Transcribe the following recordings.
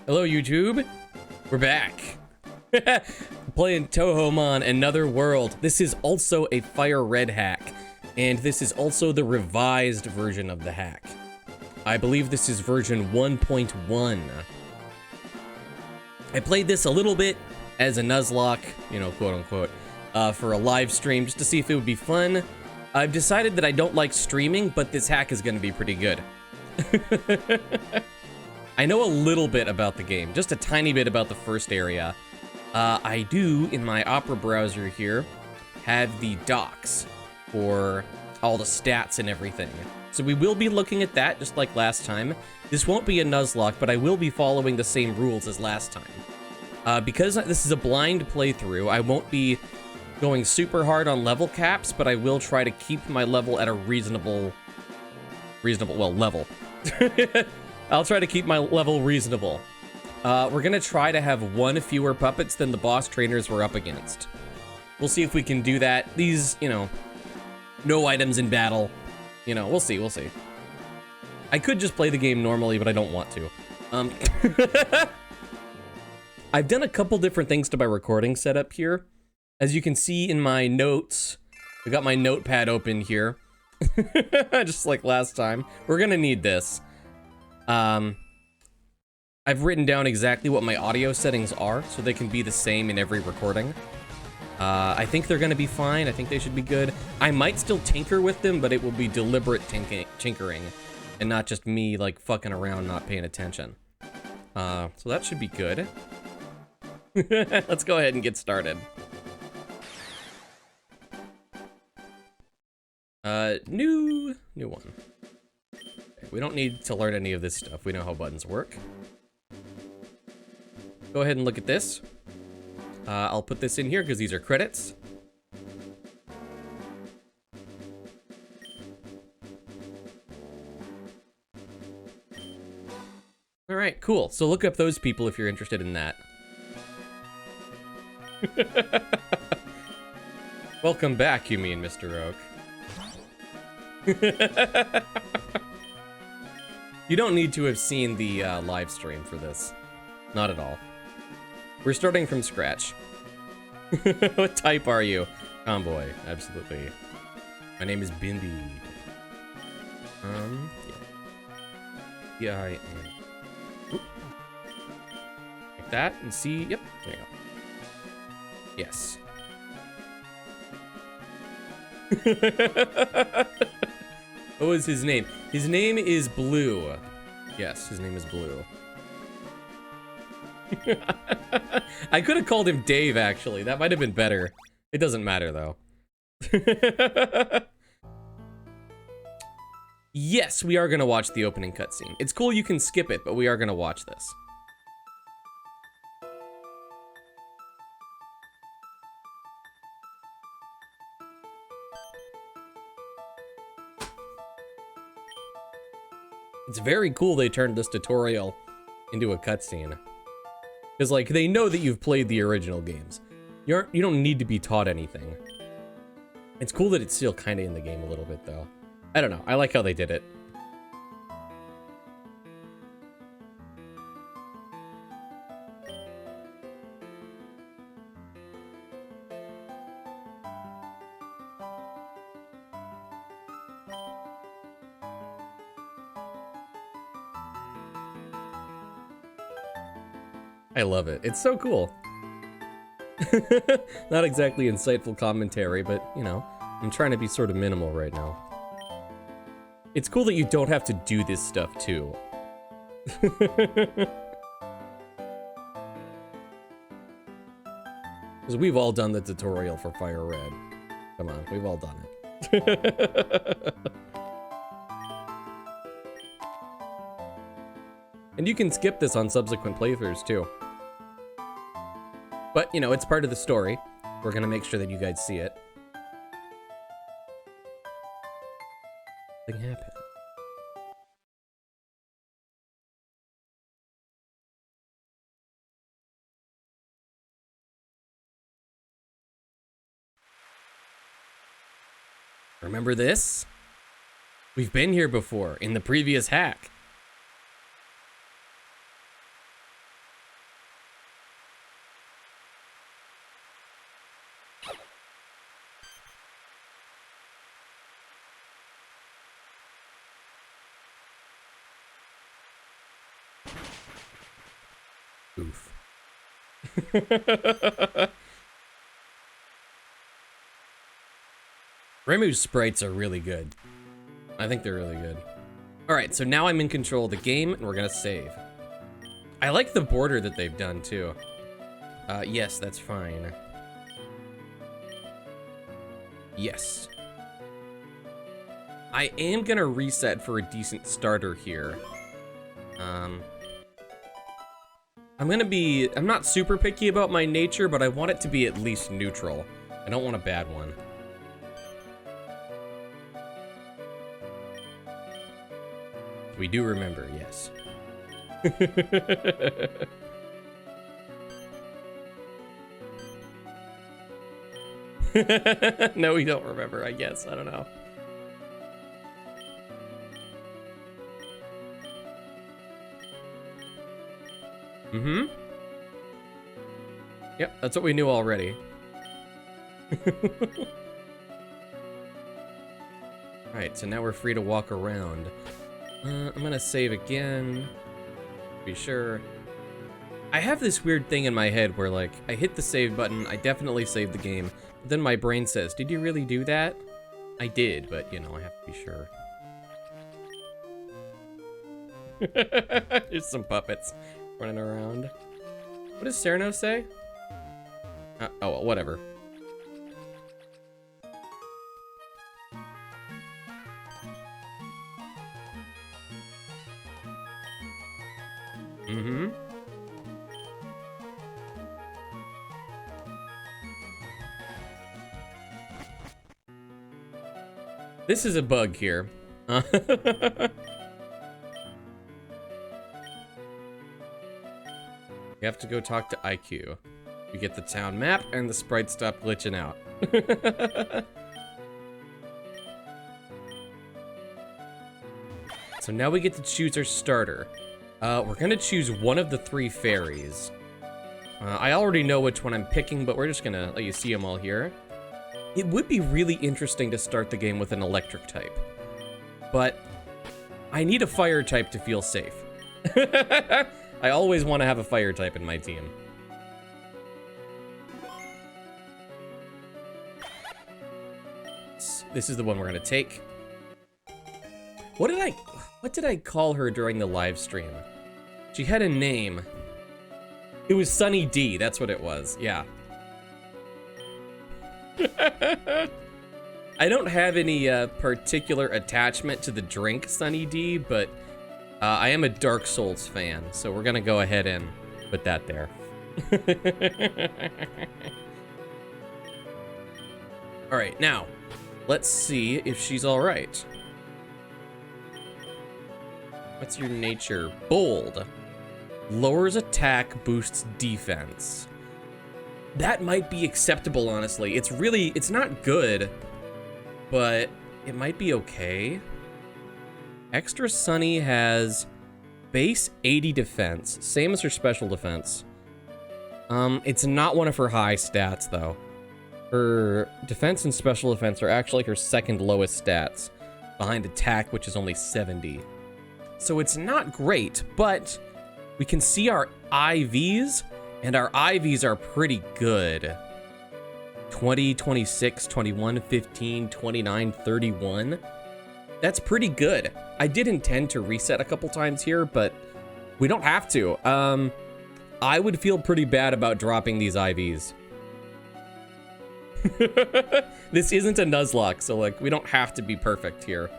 Hello, YouTube. We're back. Playing Touhoumon Another World. This is also a Fire Red hack, and this is also the revised version of the hack. I believe this is version 1.1. I played this a little bit as a Nuzlocke, you know, quote unquote, for a live stream just to see if it would be fun. I've decided that I don't like streaming, but this hack is going to be pretty good. I know a little bit about the game, just a tiny bit about the first area. I do, in my Opera browser here, have the docs for all the stats and everything. So we will be looking at that just like last time. This won't be a Nuzlocke, but I will be following the same rules as last time. Because this is a blind playthrough, I won't be going super hard on level caps, but I will try to keep my level at a reasonable, level. I'll try to keep my level reasonable. We're gonna try to have one fewer puppets than the boss trainers we're up against. We'll see if we can do that. These, you know, no items in battle. You know, we'll see, we'll see. I could just play the game normally, but I don't want to. I've done a couple different things to my recording setup here. As you can see in my notes, I got my notepad open here. Just like last time. We're gonna need this. I've written down exactly what my audio settings are, so they can be the same in every recording. I think they're gonna be fine. I think they should be good. I might still tinker with them, but it will be deliberate tinkering, and not just me, like, fucking around, not paying attention. So that should be good. Let's go ahead and get started. New one. Okay, we don't need to learn any of this stuff. We know how buttons work. Go ahead and look at this. I'll put this in here because these are credits. All right, cool. So look up those people if you're interested in that. Welcome back, you mean, Mr. Oak. You don't need to have seen the live stream for this. Not at all. We're starting from scratch. What type are you? Tomboy, absolutely. My name is Bindi. Yeah. I am. Oop. Like that, and see, yep, there you go. Yes. What was his name? His name is Blue. Yes, his name is Blue. I could have called him Dave, actually. That might have been better. It doesn't matter, though. Yes, we are going to watch the opening cutscene. It's cool you can skip it, but we are going to watch this. It's very cool they turned this tutorial into a cutscene. Because, like, they know that you've played the original games. You don't need to be taught anything. It's cool that it's still kind of in the game a little bit, though. I don't know. I like how they did it. I love it. It's so cool. Not exactly insightful commentary, but, you know, I'm trying to be sort of minimal right now. It's cool that you don't have to do this stuff, too. Because we've all done the tutorial for Fire Red. Come on, we've all done it. And you can skip this on subsequent playthroughs, too. But, you know, it's part of the story. We're gonna make sure that you guys see it. Nothing happened. Remember this? We've been here before, in the previous hack. Oof. Remu's sprites are really good. I think they're really good. All right, so now I'm in control of the game, and we're gonna save. I like the border that they've done, too. Yes, that's fine. Yes. I am gonna reset for a decent starter here. I'm not super picky about my nature, but I want it to be at least neutral. I don't want a bad one. We do remember, yes. No, we don't remember, I guess. I don't know. Mm-hmm. Yep, that's what we knew already. Alright, so now we're free to walk around. I'm gonna save again. Be sure. I have this weird thing in my head where, like, I hit the save button, I definitely saved the game, but then my brain says, did you really do that? I did, but, you know, I have to be sure. There's some puppets running around. What does Sereno say? Oh, well, whatever. Mm-hmm. This is a bug here. We have to go talk to IQ. We get the town map and the sprites stop glitching out. So now we get to choose our starter. We're gonna choose one of the 3 fairies. I already know which one I'm picking, but we're just gonna let you see them all here. It would be really interesting to start the game with an electric type, but I need a fire type to feel safe. I always want to have a fire type in my team. This is the one we're gonna take. What did I call her during the live stream? She had a name. It was Sunny D, that's what it was, yeah. I don't have any particular attachment to the drink Sunny D, but I am a Dark Souls fan, so we're gonna go ahead and put that there. All right, now, let's see if she's all right. What's your nature? Bold. Lowers attack, boosts defense. That might be acceptable, honestly. It's not good, but it might be okay. Extra Sunny has base 80 defense, same as her special defense. It's not one of her high stats, though. Her defense and special defense are actually her second lowest stats, behind attack, which is only 70. So it's not great, but we can see our IVs, and our IVs are pretty good. 20, 26, 21, 15, 29, 31. That's pretty good. I did intend to reset a couple times here, but we don't have to. I would feel pretty bad about dropping these IVs. This isn't a Nuzlocke, so like we don't have to be perfect here.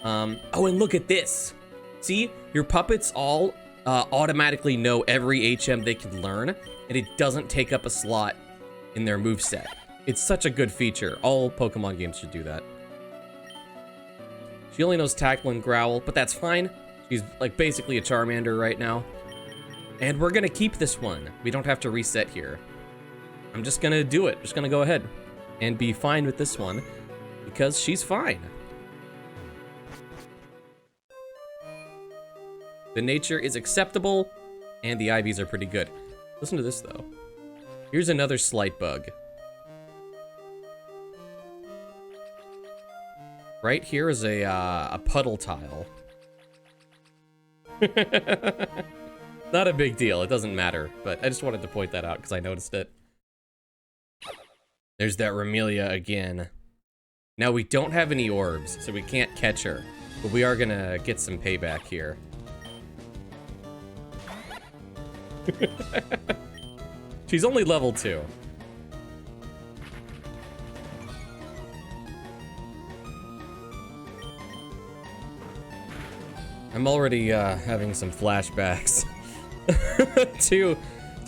Oh, and look at this. See, your puppets all automatically know every HM they can learn, and it doesn't take up a slot in their moveset. It's such a good feature. All Pokemon games should do that. She only knows Tackle and Growl, but that's fine. She's like basically a Charmander right now. And we're gonna keep this one. We don't have to reset here. I'm just gonna do it. Just gonna go ahead and be fine with this one because she's fine. The nature is acceptable and the IVs are pretty good. Listen to this though. Here's another slight bug. Right here is a puddle tile. Not a big deal, it doesn't matter, but I just wanted to point that out because I noticed it. There's that Remelia again. Now we don't have any orbs, so we can't catch her, but we are gonna get some payback here. She's only level 2. I'm already having some flashbacks to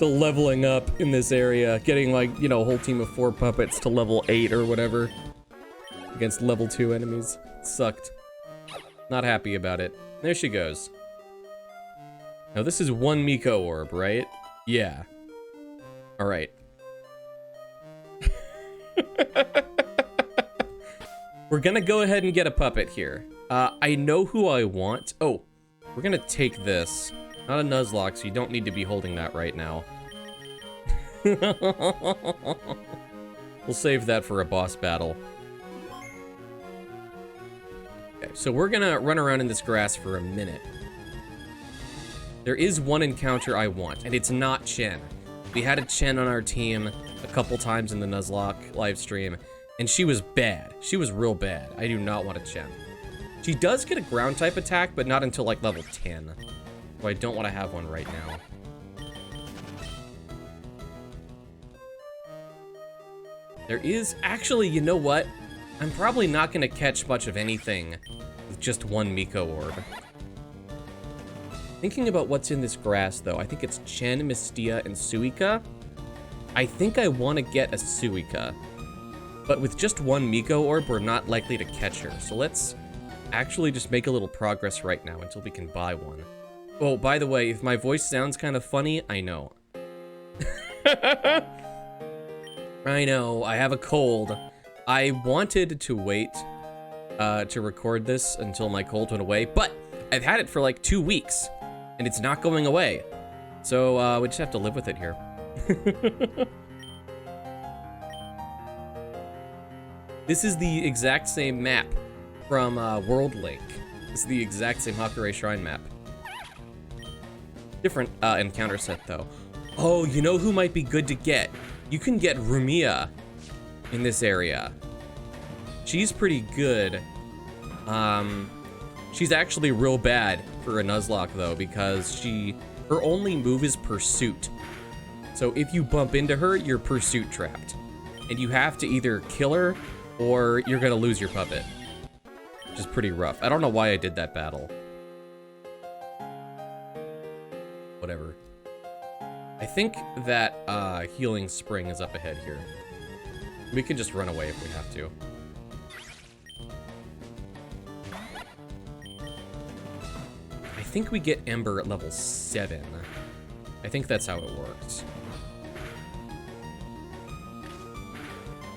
leveling up in this area, getting like, you know, a whole team of 4 puppets to level 8 or whatever against level 2 enemies. Sucked. Not happy about it. There she goes. Now this is 1 Miko orb, right? Yeah. Alright. We're gonna go ahead and get a puppet here. I know who I want. Oh, we're gonna take this. Not a Nuzlocke, so you don't need to be holding that right now. We'll save that for a boss battle. Okay, so we're gonna run around in this grass for a minute. There is one encounter I want, and it's not Chen. We had a Chen on our team a couple times in the Nuzlocke livestream, and she was bad. She was real bad. I do not want a Chen. She does get a ground type attack, but not until like level 10. So I don't want to have one right now. There is actually, you know what? I'm probably not going to catch much of anything with just 1 Miko orb. Thinking about what's in this grass, though, I think it's Chen, Mystia, and Suika. I think I want to get a Suika. But with just 1 Miko orb, we're not likely to catch her. So let's actually just make a little progress right now until we can buy one. Oh, by the way, if my voice sounds kind of funny, I know. I know, I have a cold. I wanted to wait to record this until my cold went away, but I've had it for like 2 weeks, and it's not going away. So we just have to live with it here. This is the exact same map from World Link. This is the exact same Hakurei Shrine map. Different encounter set, though. Oh, you know who might be good to get? You can get Rumia in this area. She's pretty good. She's actually real bad for a Nuzlocke, though, because her only move is Pursuit. So if you bump into her, you're Pursuit trapped. And you have to either kill her, or you're gonna lose your puppet. Which is pretty rough. I don't know why I did that battle. Whatever. I think that Healing Spring is up ahead here. We can just run away if we have to. I think we get Ember at level 7. I think that's how it works.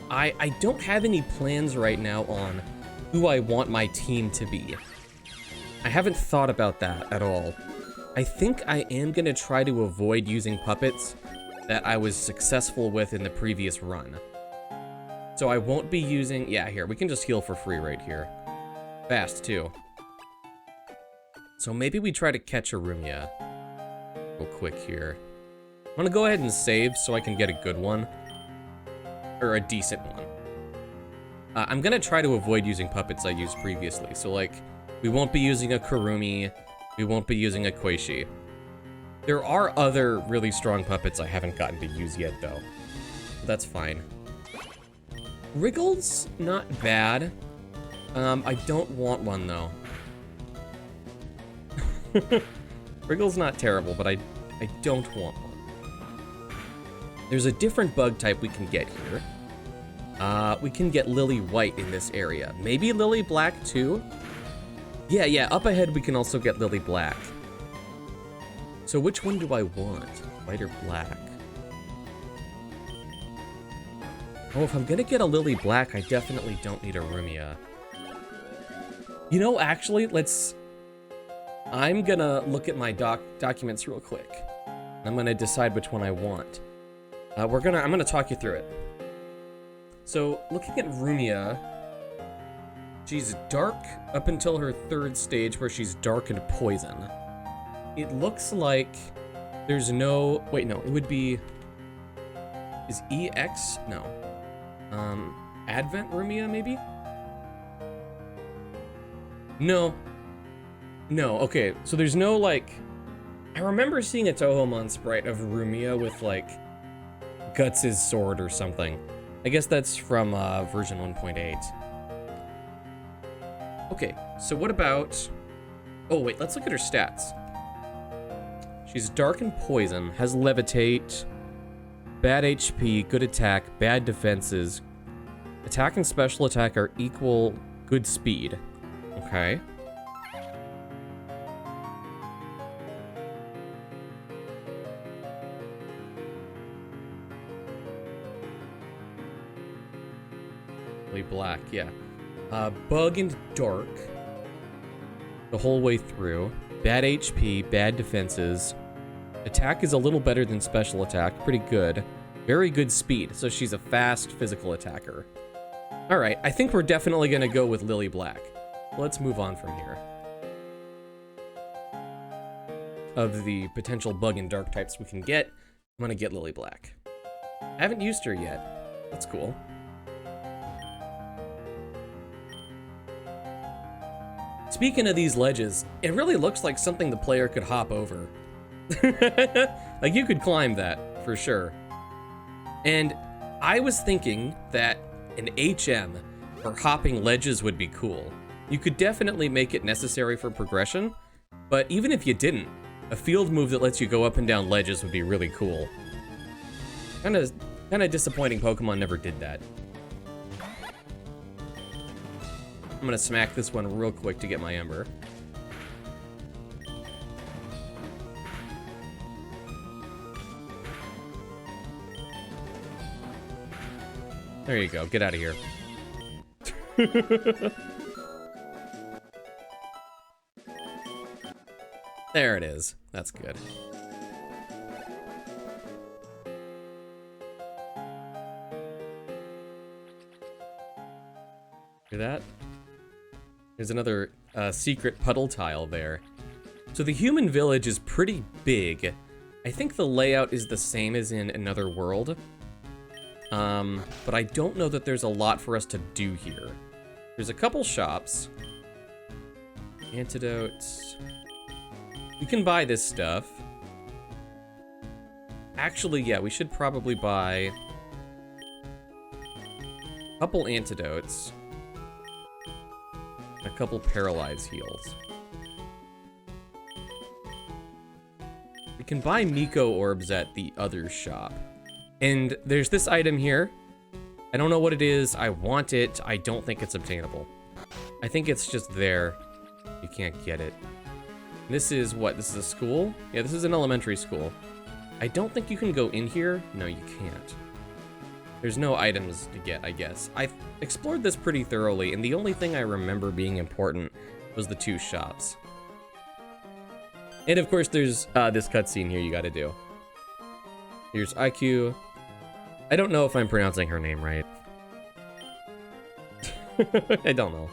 I don't have any plans right now on who I want my team to be. I haven't thought about that at all. I think I am gonna try to avoid using puppets that I was successful with in the previous run. So I won't be using, yeah, here, we can just heal for free right here. Fast, too. So maybe we try to catch a Rumia real quick here. I'm gonna go ahead and save so I can get a good one. Or a decent one. I'm gonna try to avoid using puppets I used previously. So like, we won't be using a Kurumi, we won't be using a Koishi. There are other really strong puppets I haven't gotten to use yet though. That's fine. Wriggle's not bad. I don't want one though. Wriggle's not terrible, but I don't want one. There's a different bug type we can get here. We can get Lily White in this area. Maybe Lily Black too? Yeah, up ahead we can also get Lily Black. So which one do I want? White or black? Oh, if I'm gonna get a Lily Black, I definitely don't need a Rumia. You know, actually, I'm gonna look at my documents real quick. I'm gonna decide which one I want. I'm gonna talk you through it. So, looking at Rumia, she's dark up until her 3rd stage where she's dark and poison. It looks like There's no... Wait, no. It would be... Is EX? No. Advent Rumia, maybe? No. No, okay. So there's no, like... I remember seeing a Touhoumon sprite of Rumia with, like, Guts' sword or something. I guess that's from, version 1.8. Okay, so what about... Oh, wait, let's look at her stats. She's dark and poison, has levitate, bad HP, good attack, bad defenses. Attack and special attack are equal, good speed. Okay. Black, yeah. Bug and dark the whole way through. Bad HP, bad defenses. Attack is a little better than special attack, pretty good. Very good speed, so she's a fast physical attacker. Alright, I think we're definitely gonna go with Lily Black. Let's move on from here. Of the potential bug and dark types we can get, I'm gonna get Lily Black. I haven't used her yet. That's cool. Speaking of these ledges, it really looks like something the player could hop over. Like, you could climb that, for sure. And I was thinking that an HM for hopping ledges would be cool. You could definitely make it necessary for progression, but even if you didn't, a field move that lets you go up and down ledges would be really cool. Kinda disappointing Pokemon never did that. I'm gonna smack this one real quick to get my Ember. There you go, get out of here. There it is, that's good. Hear that? There's another secret puddle tile there. So the human village is pretty big. I think the layout is the same as in Another World. But I don't know that there's a lot for us to do here. There's a couple shops. Antidotes. We can buy this stuff. Actually, yeah, we should probably buy a couple antidotes. A couple paralyze heals. We can buy Miko orbs at the other shop. And there's this item here. I don't know what it is. I want it. I don't think it's obtainable. I think it's just there. You can't get it. This is what? This is a school? Yeah, this is an elementary school. I don't think you can go in here. No, you can't. There's no items to get, I guess. I've explored this pretty thoroughly, and the only thing I remember being important was the two shops. And of course, there's this cutscene here you gotta do. Here's IQ. I don't know if I'm pronouncing her name right. I don't know.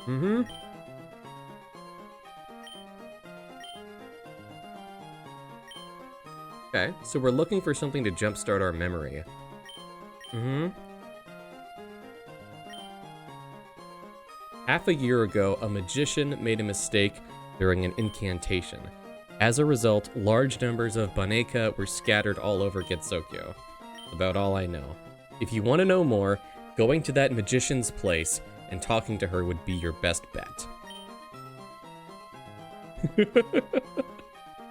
Mm-hmm. Okay, so we're looking for something to jumpstart our memory. Mm-hmm. Half a year ago, a magician made a mistake during an incantation. As a result, large numbers of Baneka were scattered all over Getsokyo. About all I know. If you want to know more, going to that magician's place and talking to her would be your best bet.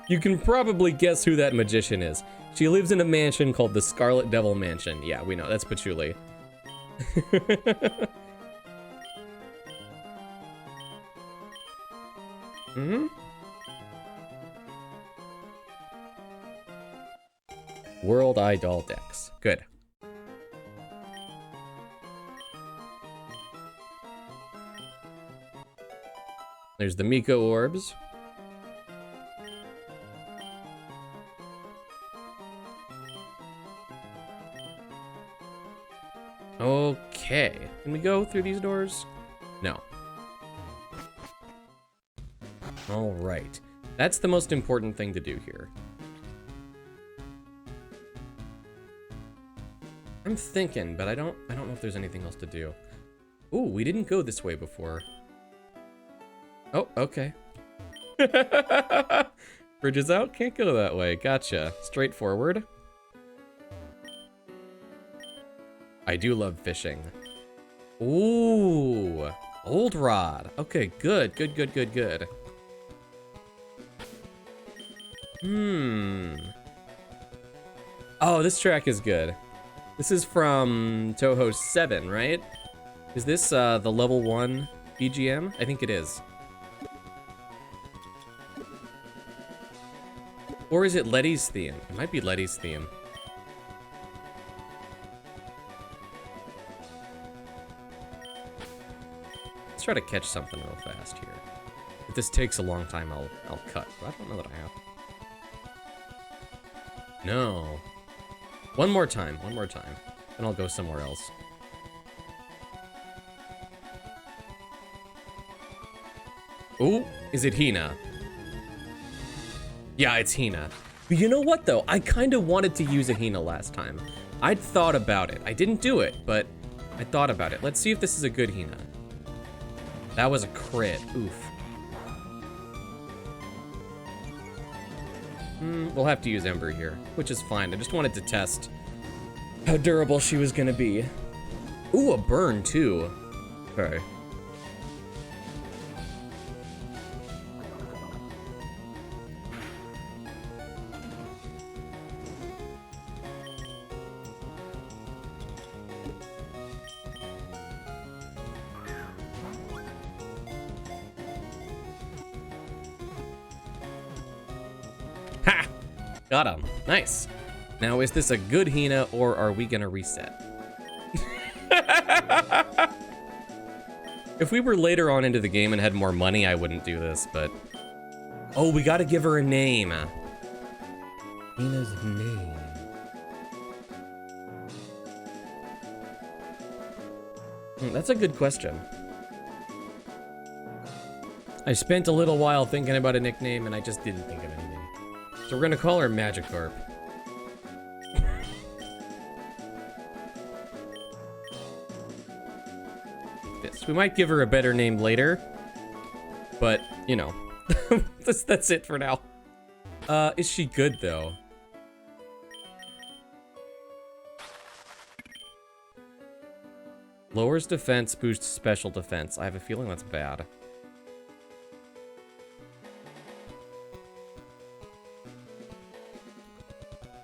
You can probably guess who that magician is. She lives in a mansion called the Scarlet Devil Mansion. Yeah, we know, that's Patchouli. Mm-hmm. World Idol Dex. Good. There's the Miko orbs. Okay. Can we go through these doors? No. All right. That's the most important thing to do here. I'm thinking, but I don't know if there's anything else to do. Ooh, we didn't go this way before. Oh, okay. Bridge is out? Can't go that way. Gotcha. Straightforward. I do love fishing. Ooh, old rod. Okay, good, good, good, good, good. Oh, this track is good. This is from Touhou 7, right? Is this the level 1 BGM? I think it is. Or is it Letty's theme? It might be Letty's theme. Let's try to catch something real fast here. If this takes a long time, I'll cut. But I don't know that I have. No. One more time, and I'll go somewhere else. Ooh, is it Hina? Yeah, it's Hina. But you know what, though? I kind of wanted to use a Hina last time. I'd thought about it. I didn't do it, but I thought about it. Let's see if this is a good Hina. That was a crit. Oof. We'll have to use Ember here, which is fine. I just wanted to test how durable she was gonna be. Ooh, a burn, too. Okay. Ha! Got him. Nice. Now, is this a good Hina, or are we gonna reset? If we were later on into the game and had more money, I wouldn't do this, but... Oh, we gotta give her a name. Hina's name. That's a good question. I spent a little while thinking about a nickname, and I just didn't think of anything. So we're gonna call her Magikarp. This. We might give her a better name later, but, you know, that's it for now. Is she good, though? Lowers defense, boosts special defense. I have a feeling that's bad.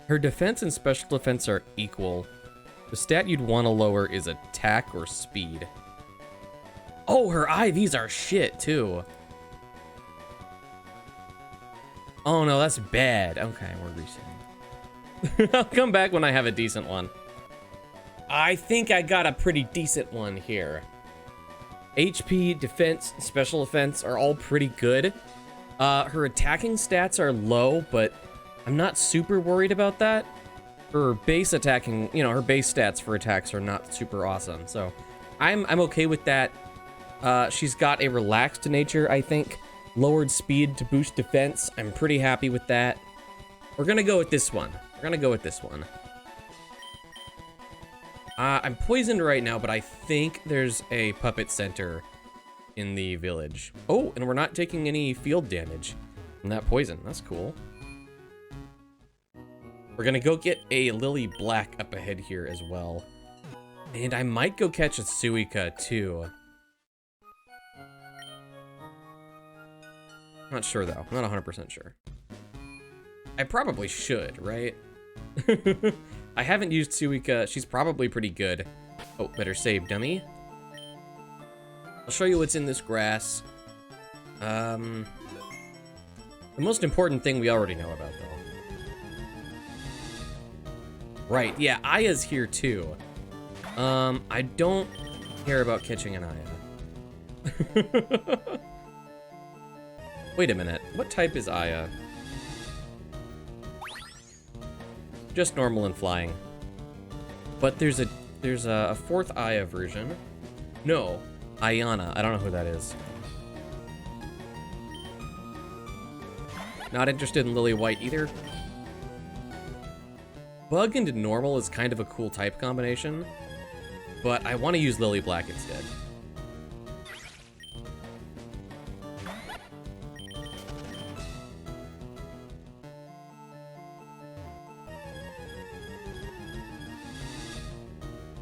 Her defense and special defense are equal. The stat you'd want to lower is attack or speed. Oh, her IVs are shit, too. Oh, no, that's bad. Okay, we're resetting. I'll come back when I have a decent one. I think I got a pretty decent one here. HP, defense, special defense are all pretty good. Her attacking stats are low, but I'm not super worried about that. Her base attacking, you know, her base stats for attacks are not super awesome, so I'm okay with that. She's got a relaxed nature, I think. Lowered speed to boost defense. I'm pretty happy with that. We're gonna go with this one. I'm poisoned right now, but I think there's a puppet center in the village. Oh, and we're not taking any field damage from that poison. That's cool. We're gonna go get a Lily Black up ahead here as well. And I might go catch a Suika too. Not sure though, I'm not 100% sure. I probably should, right? I haven't used Suika, she's probably pretty good. Oh, better save, dummy. I'll show you what's in this grass. The most important thing we already know about though. Right, yeah, Aya's here too. I don't care about catching an Aya. Wait a minute, what type is Aya? Just normal and flying. But there's a There's a fourth Aya version. No, Ayana. I don't know who that is. Not interested in Lily White either. Bug into normal is kind of a cool type combination, but I want to use Lily Black instead.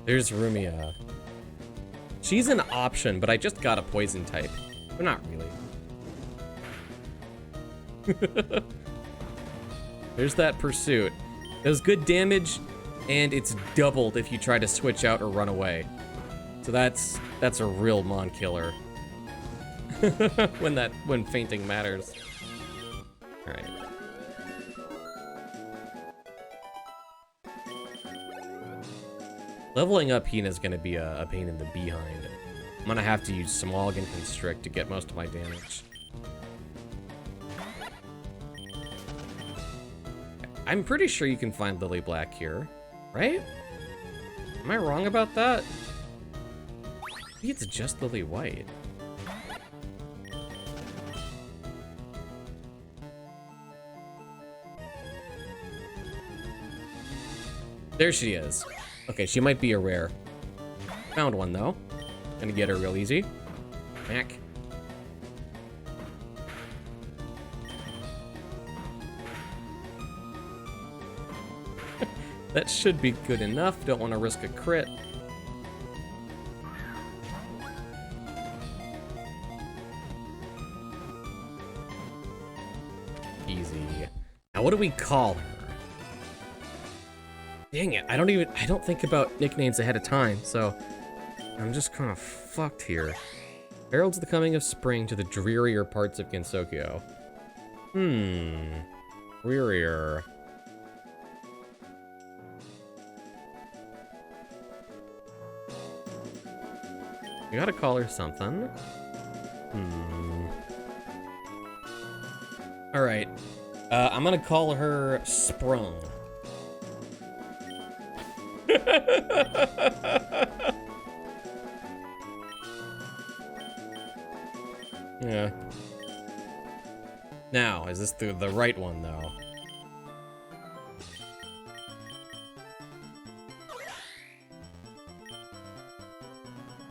There's Rumia. She's an option, but I just got a poison type. But not really. There's that Pursuit. Does good damage, and it's doubled if you try to switch out or run away. So that's a real Mon killer. when fainting matters. Alright. Leveling up Hina's gonna be a pain in the behind. I'm gonna have to use Smog and Constrict to get most of my damage. I'm pretty sure you can find Lily Black here, right? Am I wrong about that? Maybe it's just Lily White. There she is. Okay, she might be a rare. Found one, though. Gonna get her real easy. Mac. That should be good enough. Don't want to risk a crit. Easy. Now, what do we call her? Dang it, I don't think about nicknames ahead of time, so I'm just kind of fucked here. Heralds the coming of spring to the drearier parts of Gensokyo. Drearier. We gotta call her something. Alright. I'm gonna call her Sprung. Yeah. Now, is this the right one, though?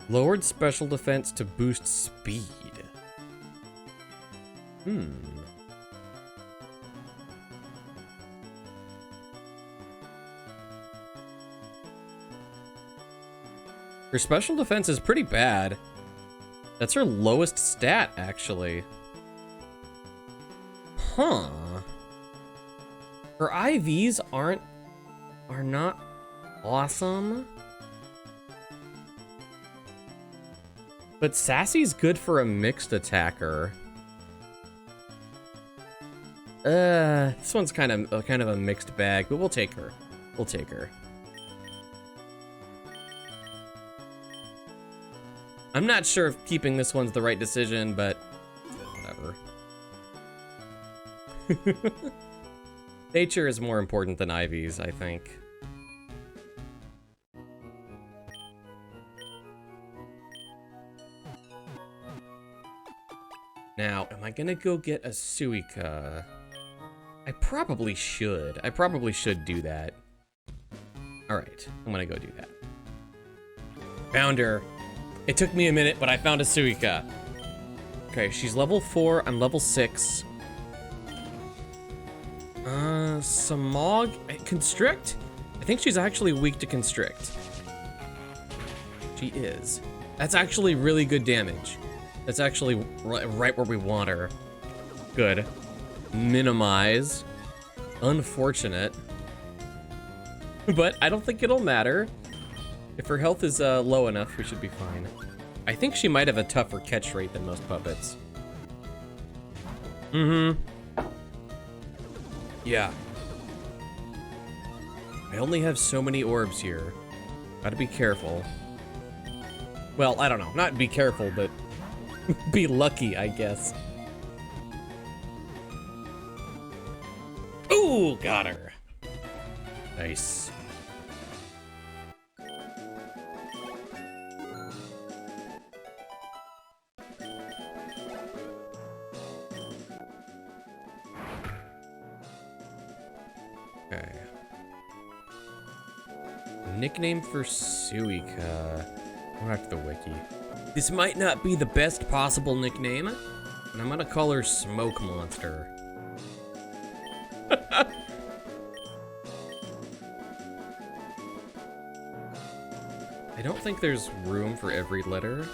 Lowered special defense to boost speed. Her special defense is pretty bad. That's her lowest stat, actually. Huh. Her IVs are not awesome. But Sassy's good for a mixed attacker. This one's kind of a mixed bag, but we'll take her. We'll take her. I'm not sure if keeping this one's the right decision, but whatever. Nature is more important than IVs, I think. Now, am I gonna go get a Suika? I probably should. I probably should do that. Alright, I'm gonna go do that. Found her. It took me a minute, but I found a Suika. Okay, she's level 4, I'm level 6. Smog? Constrict? I think she's actually weak to Constrict. She is. That's actually really good damage. That's actually right where we want her. Good. Minimize. Unfortunate. But I don't think it'll matter. If her health is low enough, we should be fine. I think she might have a tougher catch rate than most puppets. Yeah. I only have so many orbs here. Gotta be careful. Well, I don't know. Not be careful, but be lucky, I guess. Ooh, got her. Nice. Okay. Nickname for Suika. Go back to the wiki. This might not be the best possible nickname, but I'm gonna call her Smoke Monster. I don't think there's room for every letter.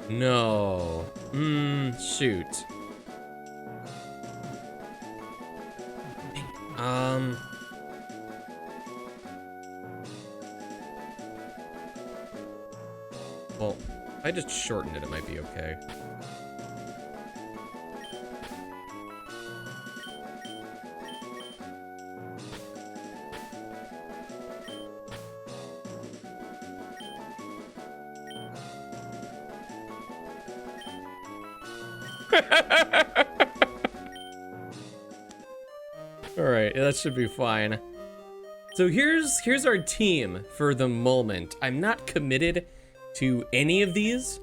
No. Shoot. Well, if I just shorten it, it might be okay. Alright, that should be fine. So here's our team for the moment. I'm not committed to any of these.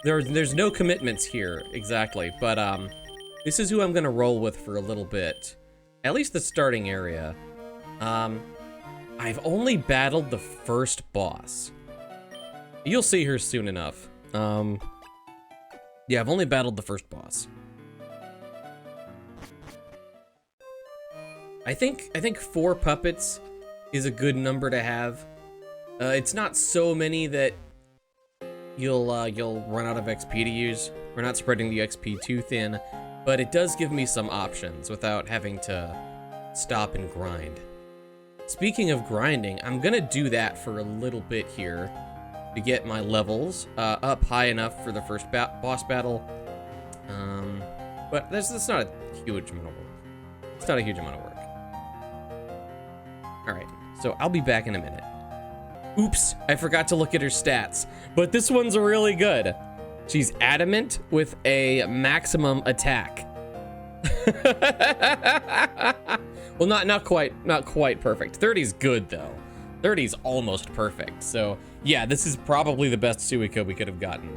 There's no commitments here, exactly. But this is who I'm gonna roll with for a little bit. At least the starting area. I've only battled the first boss. You'll see her soon enough. Yeah, I've only battled the first boss. I think 4 puppets is a good number to have. It's not so many that you'll run out of XP to use. We're not spreading the XP too thin, but it does give me some options without having to stop and grind. Speaking of grinding, I'm gonna do that for a little bit here to get my levels up high enough for the first boss battle. But that's not a huge amount of work. It's not a huge amount of work. Alright, so I'll be back in a minute. Oops, I forgot to look at her stats, but this one's really good. She's adamant with a maximum attack. Well, not quite perfect. 30's good though. 30's almost perfect. So yeah, this is probably the best Suika we could have gotten.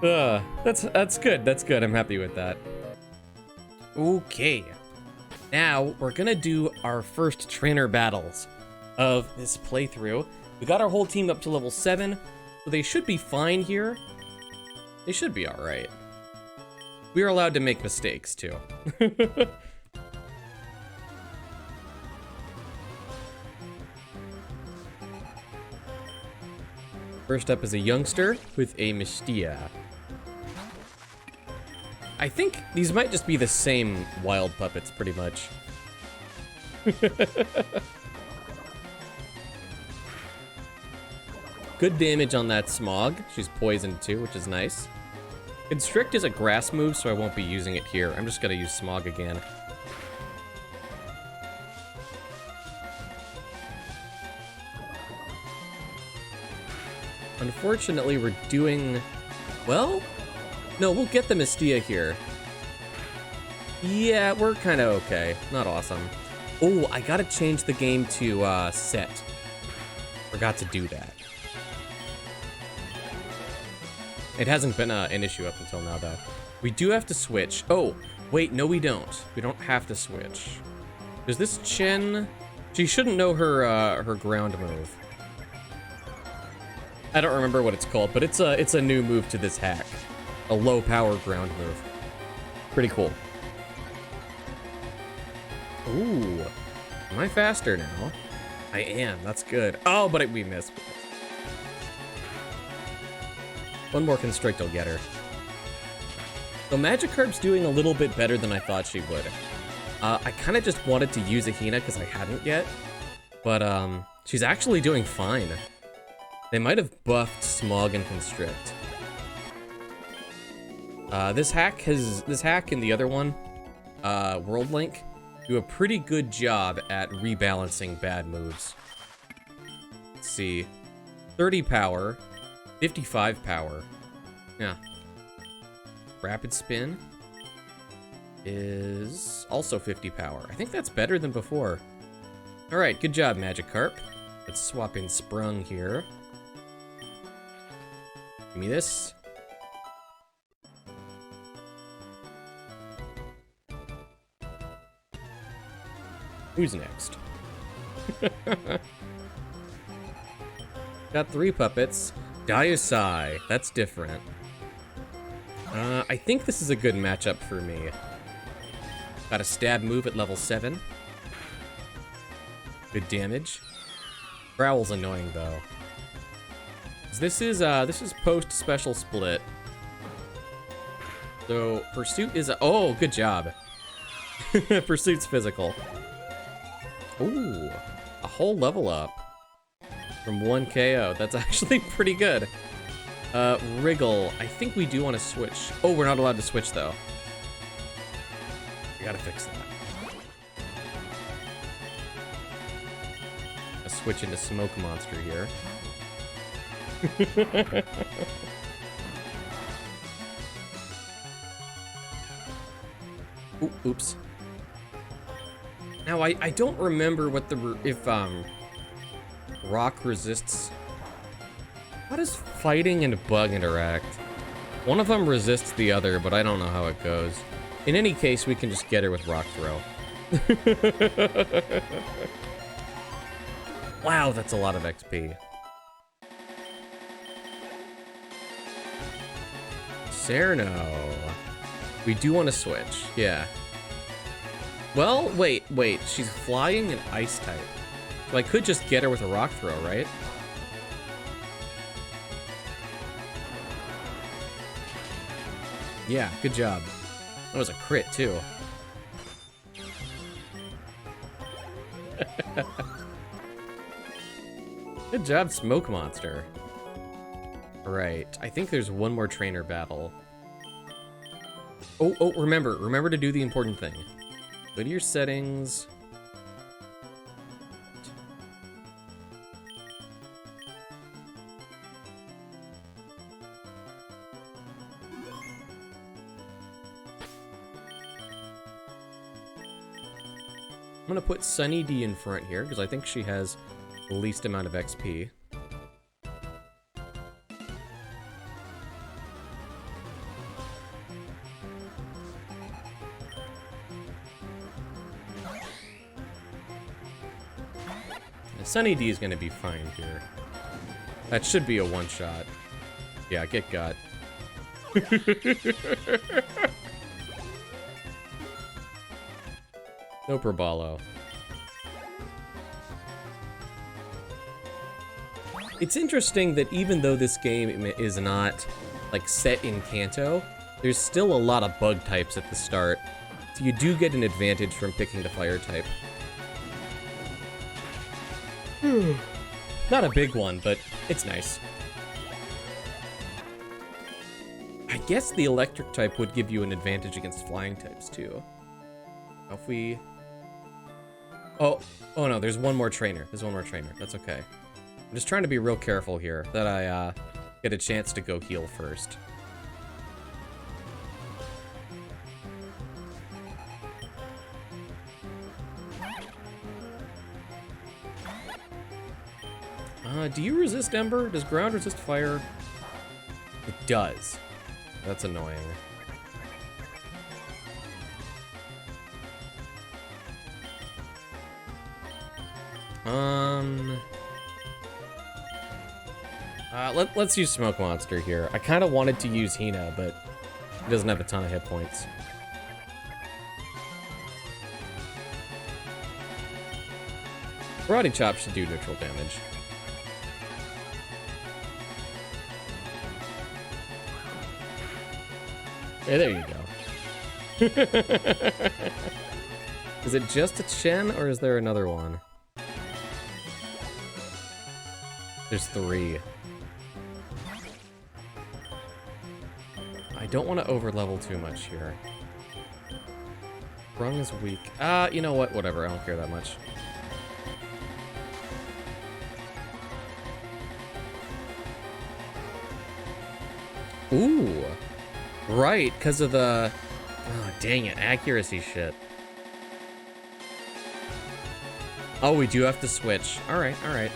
That's good. That's good. I'm happy with that. Okay. Now, we're gonna do our first trainer battles of this playthrough. We got our whole team up to level 7, so they should be fine here. They should be alright. We are allowed to make mistakes, too. First up is a youngster with a Mistia. I think these might just be the same wild puppets, pretty much. Good damage on that Smog. She's poisoned too, which is nice. Constrict is a grass move, so I won't be using it here. I'm just gonna use Smog again. Unfortunately, we're doing... well... no, we'll get the Mistia here. Yeah, we're kind of okay. Not awesome. Oh, I gotta change the game to set. Forgot to do that. It hasn't been an issue up until now, though. We do have to switch. Oh, wait, no we don't. We don't have to switch. Does this Chen... she shouldn't know her her ground move. I don't remember what it's called, but it's a new move to this hack. A low power ground move. Pretty cool. Ooh. Am I faster now? I am, that's good. Oh, but we missed. One more Constrict will get her. So Magikarp's doing a little bit better than I thought she would. I kind of just wanted to use Ahina because I hadn't yet. But she's actually doing fine. They might have buffed Smog and Constrict. This hack and the other one, World Link, do a pretty good job at rebalancing bad moves. Let's see. 30 power, 55 power. Yeah. Rapid Spin is also 50 power. I think that's better than before. Alright, good job, Magikarp. Let's swap in Sprung here. Give me this. Who's next? Got 3 puppets. Diasai. That's different. I think this is a good matchup for me. Got a stab move at level 7. Good damage. Growl's annoying though. This is post special split. So Pursuit is oh, good job. Pursuit's physical. Ooh, a whole level up from 1 KO. That's actually pretty good. Wriggle. I think we do want to switch. Oh, we're not allowed to switch though. We gotta fix that. Let's switch into Smoke Monster here. Ooh, oops. Now I don't remember what if rock resists. How does fighting and bug interact? One of them resists the other, but I don't know how it goes. In any case, we can just get her with rock throw. Wow, that's a lot of XP. Cerno. We do want to switch, yeah. Well, wait, she's flying and ice type. So I could just get her with a rock throw, right? Yeah, good job. That was a crit, too. Good job, Smoke Monster. Alright, I think there's one more trainer battle. Oh, remember to do the important thing. Go to your settings. I'm gonna put Sunny D in front here, because I think she has the least amount of XP. And Sunny D is gonna be fine here. That should be a one-shot. Yeah, get got. No Probalo. It's interesting that even though this game is not, like, set in Kanto, there's still a lot of bug types at the start. So you do get an advantage from picking the fire type. Not a big one, but it's nice. I guess the electric type would give you an advantage against flying types, too. If we... Oh no, there's one more trainer. There's one more trainer. That's okay. I'm just trying to be real careful here that I get a chance to go heal first. Do you resist Ember? Does ground resist fire? It does. That's annoying. Let's use Smoke Monster here. I kind of wanted to use Hina, but he doesn't have a ton of hit points. Karate Chop should do neutral damage. Hey, there you go. Is it just a Chen, or is there another one? There's 3. I don't want to over-level too much here. Sprung is weak. You know what? Whatever, I don't care that much. Ooh! Right, because of the... Oh, dang it, accuracy shit. Oh, we do have to switch. Alright, alright.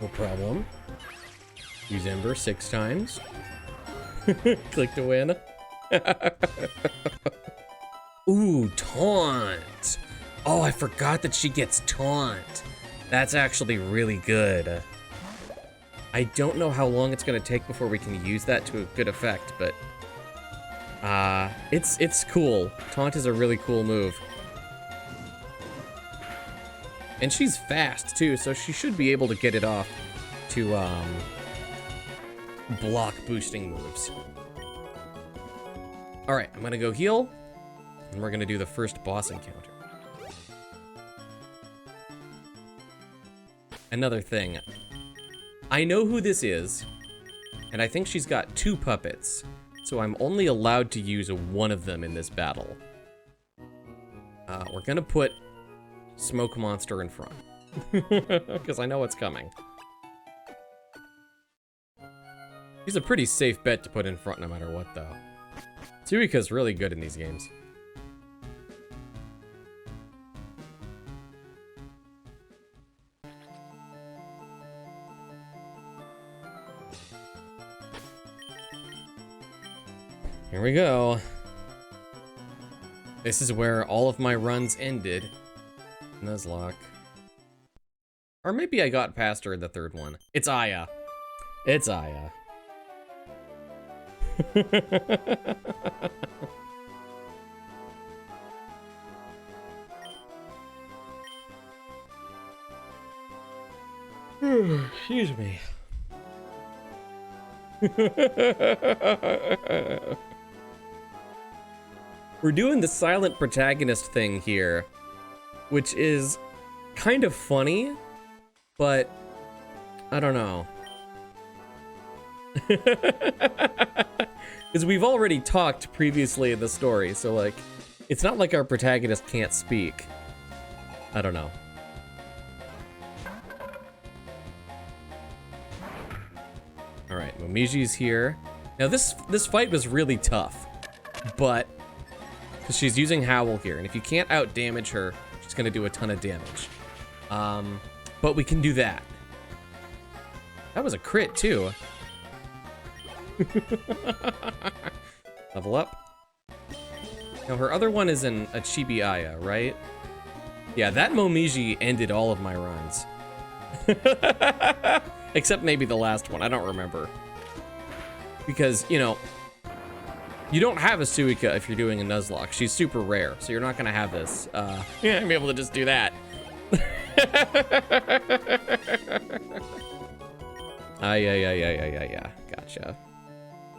No problem. Use Ember 6 times. Click to win. Ooh, taunt. Oh, I forgot that she gets taunt. That's actually really good. I don't know how long it's gonna take before we can use that to a good effect, but it's cool. Taunt is a really cool move. And she's fast too, so she should be able to get it off to block boosting moves. All right, I'm gonna go heal, and we're gonna do the first boss encounter. Another thing, I know who this is, and I think she's got 2 puppets, so I'm only allowed to use one of them in this battle. We're gonna put Smoke Monster in front, because I know what's coming. He's a pretty safe bet to put in front no matter what, though. Suika's really good in these games. Here we go. This is where all of my runs ended. Nuzlocke. Or maybe I got past her in the 3rd one. It's Aya. It's Aya. Excuse me. We're doing the silent protagonist thing here, which is kind of funny, but I don't know. Because we've already talked previously in the story, so like, it's not like our protagonist can't speak. I don't know. All right, Momiji's here. Now this fight was really tough, but because she's using Howl here, and if you can't out damage her, she's gonna do a ton of damage. But we can do that. That was a crit too. Level up. Now her other one is a Chibi Aya, right? Yeah, that Momiji ended all of my runs. Except maybe the last one, I don't remember. Because, you know, you don't have a Suika if you're doing a Nuzlocke. She's super rare, so you're not gonna have this. You're not gonna be able to just do that. Yeah. Gotcha.